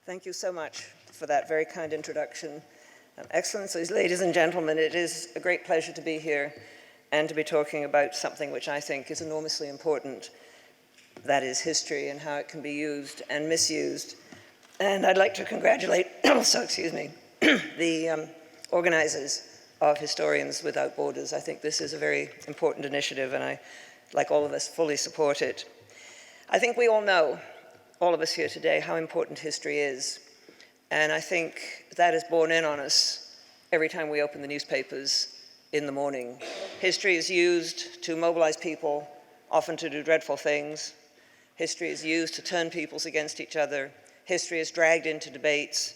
Thank you so much for that very kind introduction. Excellencies, ladies and gentlemen, it is a great pleasure to be here and to be talking about something which I think is enormously important, that is history and how it can be used and misused. And I'd like to congratulate, the organizers of Historians Without Borders. I think this is a very important initiative, and I, like all of us, fully support it. I think we all know, all of us here today, how important history is. And I think that is borne in on us every time we open the newspapers in the morning. History is used to mobilize people, often to do dreadful things. History is used to turn peoples against each other. History is dragged into debates,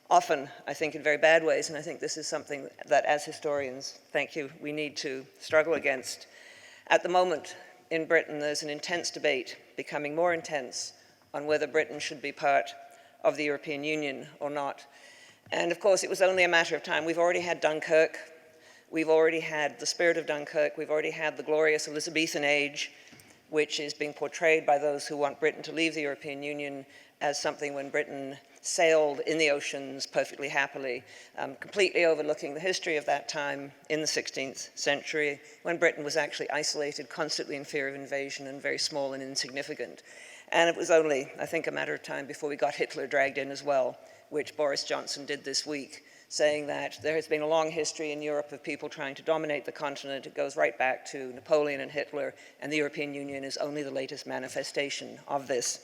often, I think, in very bad ways, and I think this is something that, as historians, thank you, we need to struggle against. At the moment, in Britain, there's an intense debate, becoming more intense, on whether Britain should be part of the European Union or not. And of course, it was only a matter of time. We've already had Dunkirk. We've already had the spirit of Dunkirk. We've already had the glorious Elizabethan age, which is being portrayed by those who want Britain to leave the European Union as something when Britain sailed in the oceans perfectly happily, completely overlooking the history of that time in the 16th century, when Britain was actually isolated, constantly in fear of invasion, and very small and insignificant. And it was only, I think, a matter of time before we got Hitler dragged in as well, which Boris Johnson did this week, saying that there has been a long history in Europe of people trying to dominate the continent. It goes right back to Napoleon and Hitler, and the European Union is only the latest manifestation of this.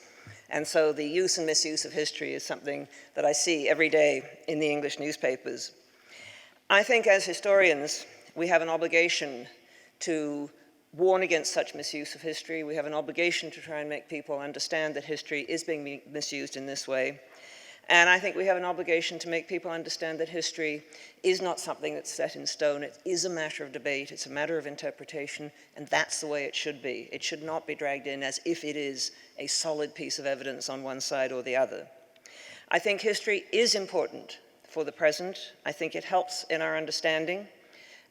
And so the use and misuse of history is something that I see every day in the English newspapers. I think as historians, we have an obligation to warn against such misuse of history. We have an obligation to try and make people understand that history is being misused in this way. And I think we have an obligation to make people understand that history is not something that's set in stone. It is a matter of debate. It's a matter of interpretation, and that's the way it should be. It should not be dragged in as if it is a solid piece of evidence on one side or the other. I think history is important for the present. I think it helps in our understanding.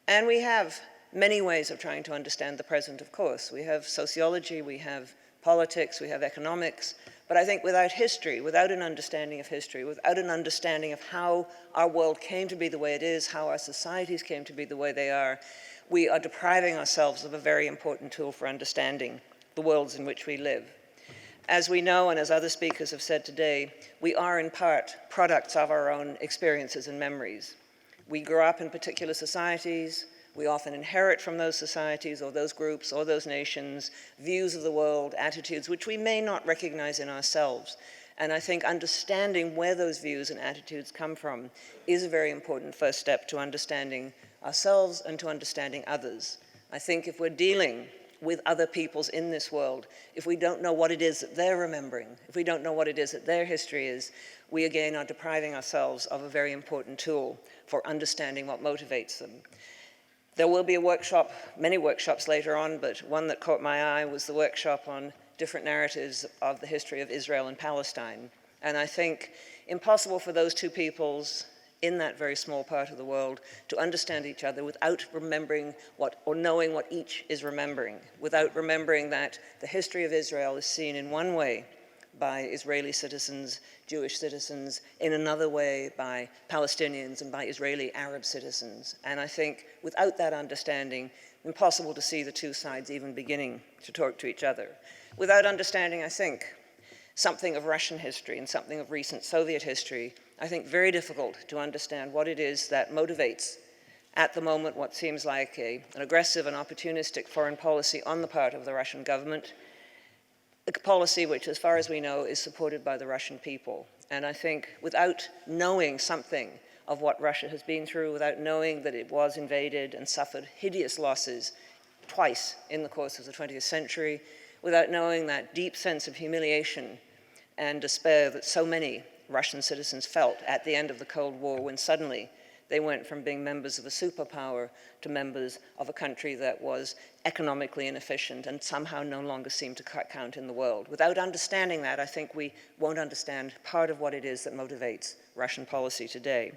And we have many ways of trying to understand the present, of course. We have sociology, we have politics, we have economics. But I think without history, without an understanding of history, without an understanding of how our world came to be the way it is, how our societies came to be the way they are, we are depriving ourselves of a very important tool for understanding the worlds in which we live. As we know, and as other speakers have said today, we are in part products of our own experiences and memories. We grow up in particular societies. We often inherit from those societies or those groups or those nations views of the world, attitudes which we may not recognize in ourselves. And I think understanding where those views and attitudes come from is a very important first step to understanding ourselves and to understanding others. I think if we're dealing with other peoples in this world, if we don't know what it is that they're remembering, if we don't know what it is that their history is, we again are depriving ourselves of a very important tool for understanding what motivates them. There will be a workshop, many workshops later on, but one that caught my eye was the workshop on different narratives of the history of Israel and Palestine. And I think impossible for those two peoples in that very small part of the world to understand each other without remembering what, or knowing what each is remembering, without remembering that the history of Israel is seen in one way by Israeli citizens, Jewish citizens, in another way by Palestinians and by Israeli Arab citizens. And I think without that understanding, impossible to see the two sides even beginning to talk to each other. Without understanding, I think, something of Russian history and something of recent Soviet history, I think very difficult to understand what it is that motivates at the moment what seems like an aggressive and opportunistic foreign policy on the part of the Russian government, a policy which, as far as we know, is supported by the Russian people. And I think without knowing something of what Russia has been through, without knowing that it was invaded and suffered hideous losses twice in the course of the 20th century, without knowing that deep sense of humiliation and despair that so many Russian citizens felt at the end of the Cold War when suddenly they went from being members of a superpower to members of a country that was economically inefficient and somehow no longer seemed to count in the world. Without understanding that, I think we won't understand part of what it is that motivates Russian policy today.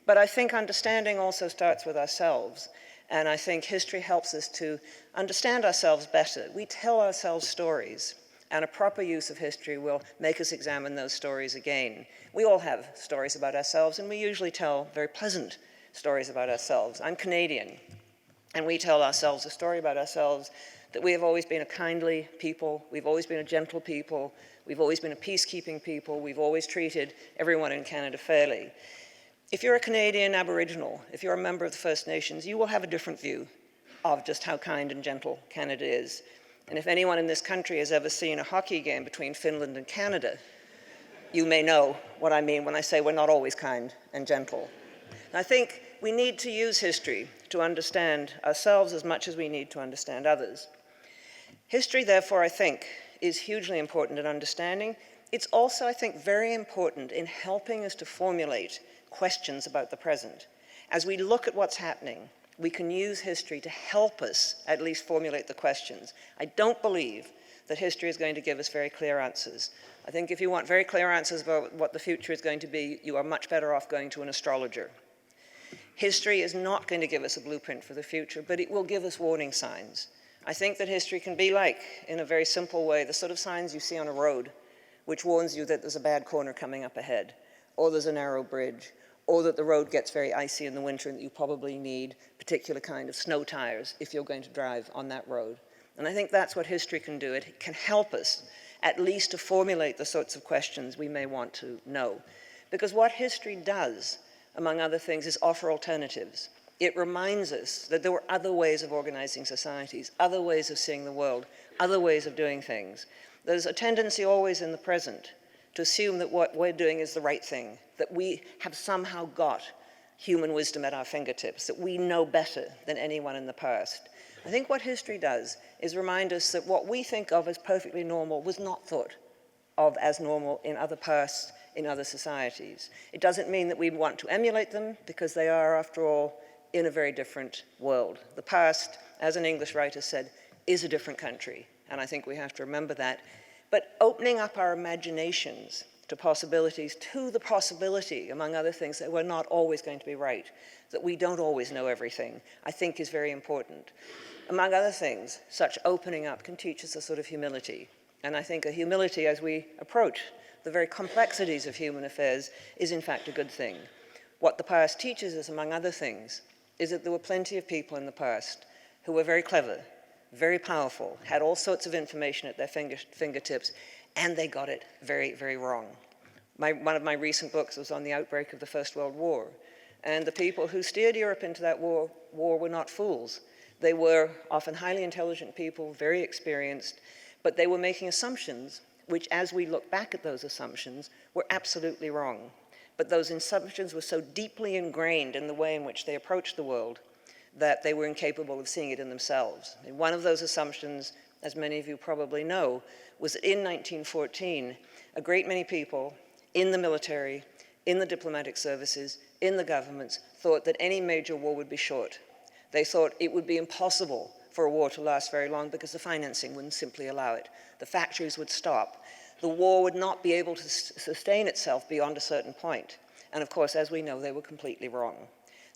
But I think understanding also starts with ourselves. And I think history helps us to understand ourselves better. We tell ourselves stories. And a proper use of history will make us examine those stories again. We all have stories about ourselves, and we usually tell very pleasant stories about ourselves. I'm Canadian, and we tell ourselves a story about ourselves that we have always been a kindly people, we've always been a gentle people, we've always been a peacekeeping people, we've always treated everyone in Canada fairly. If you're a Canadian Aboriginal, if you're a member of the First Nations, you will have a different view of just how kind and gentle Canada is. And if anyone in this country has ever seen a hockey game between Finland and Canada, you may know what I mean when I say we're not always kind and gentle. And I think we need to use history to understand ourselves as much as we need to understand others. History, therefore, I think, is hugely important in understanding. It's also, I think, very important in helping us to formulate questions about the present. As we look at what's happening, we can use history to help us at least formulate the questions. I don't believe that history is going to give us very clear answers. I think if you want very clear answers about what the future is going to be, you are much better off going to an astrologer. History is not going to give us a blueprint for the future, but it will give us warning signs. I think that history can be like, in a very simple way, the sort of signs you see on a road, which warns you that there's a bad corner coming up ahead, or there's a narrow bridge, or that the road gets very icy in the winter and that you probably need a particular kind of snow tires if you're going to drive on that road. And I think that's what history can do. It can help us at least to formulate the sorts of questions we may want to know. Because what history does, among other things, is offer alternatives. It reminds us that there were other ways of organizing societies, other ways of seeing the world, other ways of doing things. There's a tendency always in the present to assume that what we're doing is the right thing, that we have somehow got human wisdom at our fingertips, that we know better than anyone in the past. I think what history does is remind us that what we think of as perfectly normal was not thought of as normal in other pasts, in other societies. It doesn't mean that we want to emulate them, because they are, after all, in a very different world. The past, as an English writer said, is a different country, and I think we have to remember that. But opening up our imaginations to possibilities, to the possibility, among other things, that we're not always going to be right, that we don't always know everything, I think is very important. Among other things, such opening up can teach us a sort of humility. And I think a humility as we approach the very complexities of human affairs is in fact a good thing. What the past teaches us, among other things, is that there were plenty of people in the past who were very clever, very powerful, had all sorts of information at their fingertips, and they got it very, very wrong. One of my recent books was on the outbreak of the First World War, and the people who steered Europe into that war were not fools. They were often highly intelligent people, very experienced, but they were making assumptions which, as we look back at those assumptions, were absolutely wrong. But those assumptions were so deeply ingrained in the way in which they approached the world that they were incapable of seeing it in themselves. And one of those assumptions, as many of you probably know, was that in 1914, a great many people in the military, in the diplomatic services, in the governments, thought that any major war would be short. They thought it would be impossible for a war to last very long because the financing wouldn't simply allow it. The factories would stop. The war would not be able to sustain itself beyond a certain point. And of course, as we know, they were completely wrong.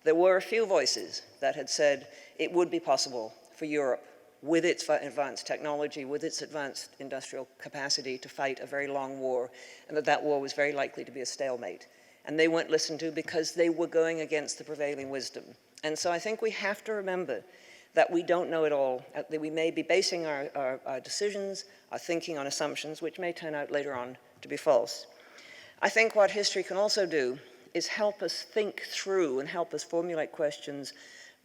There were a few voices that had said it would be possible for Europe, with its advanced technology, with its advanced industrial capacity, to fight a very long war, and that war was very likely to be a stalemate. And they weren't listened to because they were going against the prevailing wisdom. And so I think we have to remember that we don't know it all, that we may be basing our decisions, our thinking on assumptions, which may turn out later on to be false. I think what history can also do is help us think through and help us formulate questions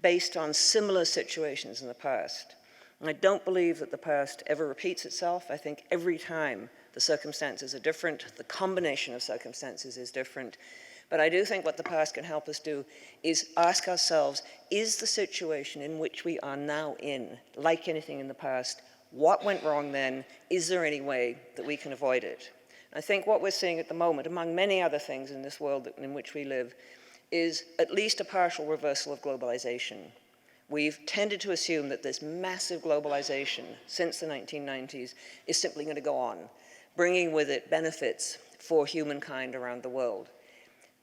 based on similar situations in the past. And I don't believe that the past ever repeats itself. I think every time the circumstances are different, the combination of circumstances is different. But I do think what the past can help us do is ask ourselves, is the situation in which we are now in, like anything in the past, what went wrong then? Is there any way that we can avoid it? I think what we're seeing at the moment, among many other things in this world in which we live, is at least a partial reversal of globalization. We've tended to assume that this massive globalization since the 1990s is simply going to go on, bringing with it benefits for humankind around the world.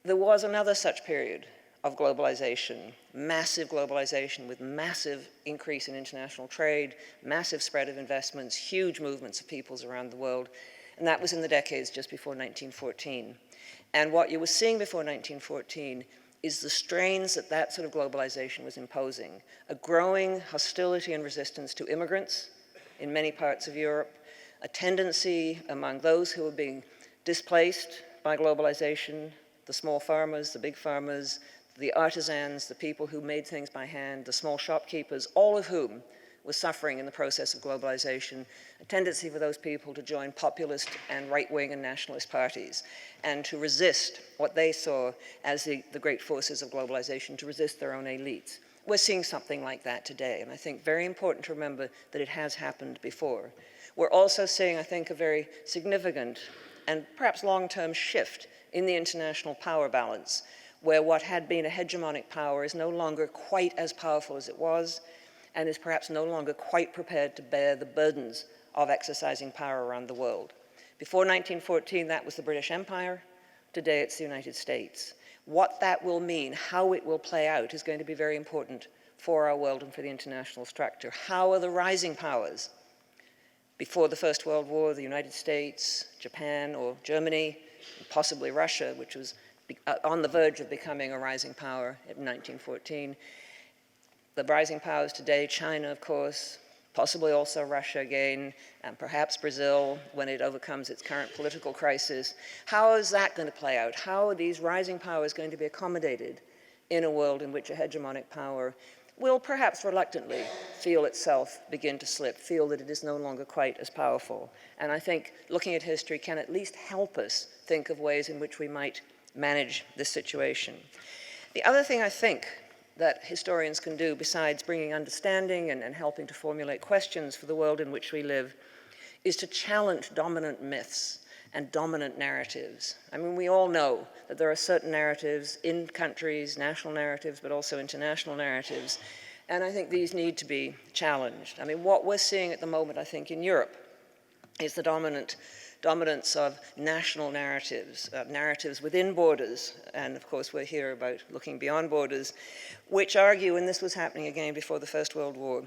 There was another such period of globalization, massive globalization with massive increase in international trade, massive spread of investments, huge movements of peoples around the world. And that was in the decades just before 1914. And what you were seeing before 1914 is the strains that that sort of globalization was imposing. A growing hostility and resistance to immigrants in many parts of Europe, a tendency among those who were being displaced by globalization, the small farmers, the big farmers, the artisans, the people who made things by hand, the small shopkeepers, all of whom were suffering in the process of globalization, a tendency for those people to join populist and right-wing and nationalist parties and to resist what they saw as the great forces of globalization, to resist their own elites. We're seeing something like that today, and I think very important to remember that it has happened before. We're also seeing, I think, a very significant and perhaps long-term shift in the international power balance, where what had been a hegemonic power is no longer quite as powerful as it was, and is perhaps no longer quite prepared to bear the burdens of exercising power around the world. Before 1914, that was the British Empire. Today, it's the United States. What that will mean, how it will play out, is going to be very important for our world and for the international structure. How are the rising powers? Before the First World War, the United States, Japan, or Germany, possibly Russia, which was on the verge of becoming a rising power in 1914. The rising powers today, China, of course, possibly also Russia again, and perhaps Brazil when it overcomes its current political crisis. How is that going to play out? How are these rising powers going to be accommodated in a world in which a hegemonic power will perhaps reluctantly feel itself begin to slip, feel that it is no longer quite as powerful? And I think looking at history can at least help us think of ways in which we might manage this situation. The other thing I think that historians can do, besides bringing understanding and helping to formulate questions for the world in which we live, is to challenge dominant myths and dominant narratives. I mean, we all know that there are certain narratives in countries, national narratives, but also international narratives, and I think these need to be challenged. I mean, what we're seeing at the moment, I think, in Europe is the dominance of national narratives, narratives within borders, and of course we're here about looking beyond borders, which argue, and this was happening again before the First World War,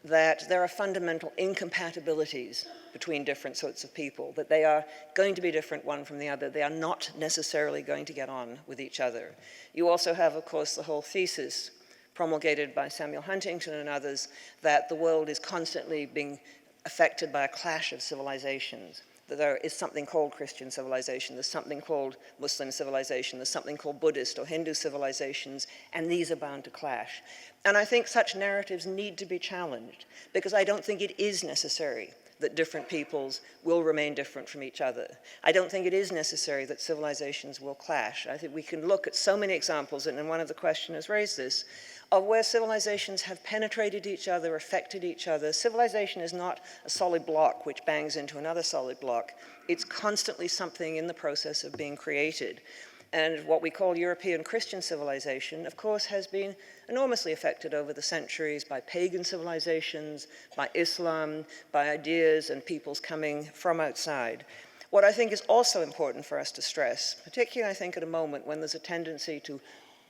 that there are fundamental incompatibilities between different sorts of people, that they are going to be different one from the other. They are not necessarily going to get on with each other. You also have, of course, the whole thesis promulgated by Samuel Huntington and others that the world is constantly being affected by a clash of civilizations, that there is something called Christian civilization, there's something called Muslim civilization, there's something called Buddhist or Hindu civilizations, and these are bound to clash. And I think such narratives need to be challenged, because I don't think it is necessary that different peoples will remain different from each other. I don't think it is necessary that civilizations will clash. I think we can look at so many examples, and one of the questioners raised this, of where civilizations have penetrated each other, affected each other. Civilization is not a solid block which bangs into another solid block. It's constantly something in the process of being created. And what we call European Christian civilization, of course, has been enormously affected over the centuries by pagan civilizations, by Islam, by ideas and peoples coming from outside. What I think is also important for us to stress, particularly I think at a moment when there's a tendency to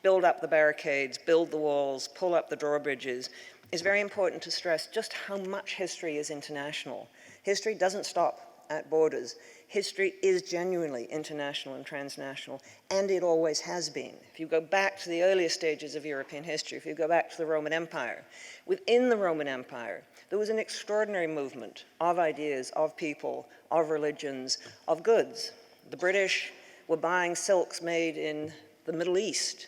build up the barricades, build the walls, pull up the drawbridges, is very important to stress just how much history is international. History doesn't stop at borders. History is genuinely international and transnational, and it always has been. If you go back to the earliest stages of European history, if you go back to the Roman Empire, within the Roman Empire, there was an extraordinary movement of ideas, of people, of religions, of goods. The British were buying silks made in the Middle East.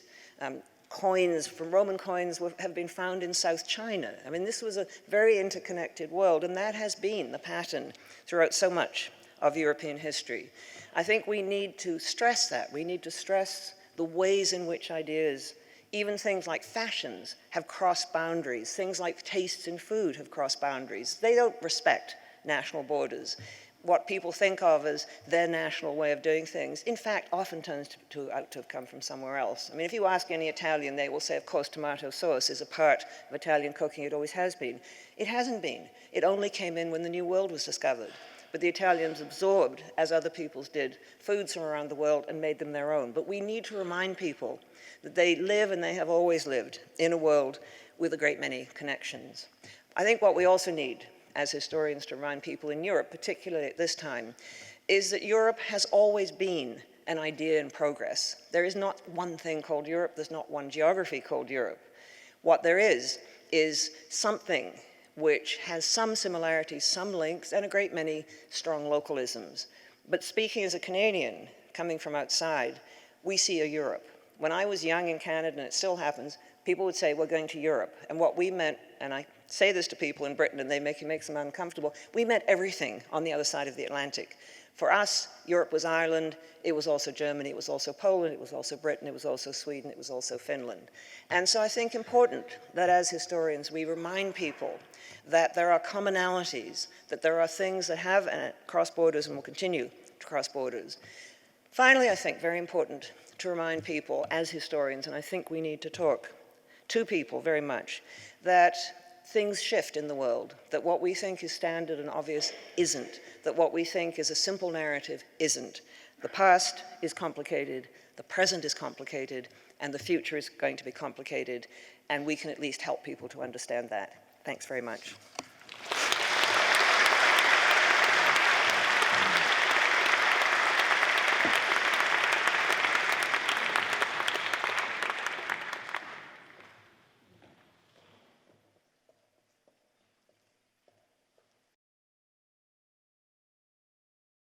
Coins from Roman coins have been found in South China. I mean, this was a very interconnected world, and that has been the pattern throughout so much of European history. I think we need to stress that. We need to stress the ways in which ideas, even things like fashions, have crossed boundaries. Things like tastes in food have crossed boundaries. They don't respect national borders. What people think of as their national way of doing things, in fact, often turns out to have come from somewhere else. I mean, if you ask any Italian, they will say, of course, tomato sauce is a part of Italian cooking. It always has been. It hasn't been. It only came in when the New World was discovered. but the Italians absorbed, as other peoples did, foods from around the world and made them their own. But we need to remind people that they live, and they have always lived, in a world with a great many connections. I think what we also need, as historians, to remind people in Europe, particularly at this time, is that Europe has always been an idea in progress. There is not one thing called Europe, there's not one geography called Europe. What there is something which has some similarities, some links, and a great many strong localisms. But speaking as a Canadian, coming from outside, we see a Europe. When I was young in Canada, and it still happens, people would say, we're going to Europe. And what we meant, and I say this to people in Britain and it makes them uncomfortable, we meant everything on the other side of the Atlantic. For us, Europe was Ireland, it was also Germany, it was also Poland, it was also Britain, it was also Sweden, it was also Finland. And so I think important that as historians we remind people that there are commonalities, that there are things that have cross borders and will continue to cross borders. Finally, I think very important to remind people as historians, and I think we need to talk to people very much, that things shift in the world, that what we think is standard and obvious isn't, that what we think is a simple narrative isn't. The past is complicated, the present is complicated, and the future is going to be complicated, and we can at least help people to understand that. Thanks very much.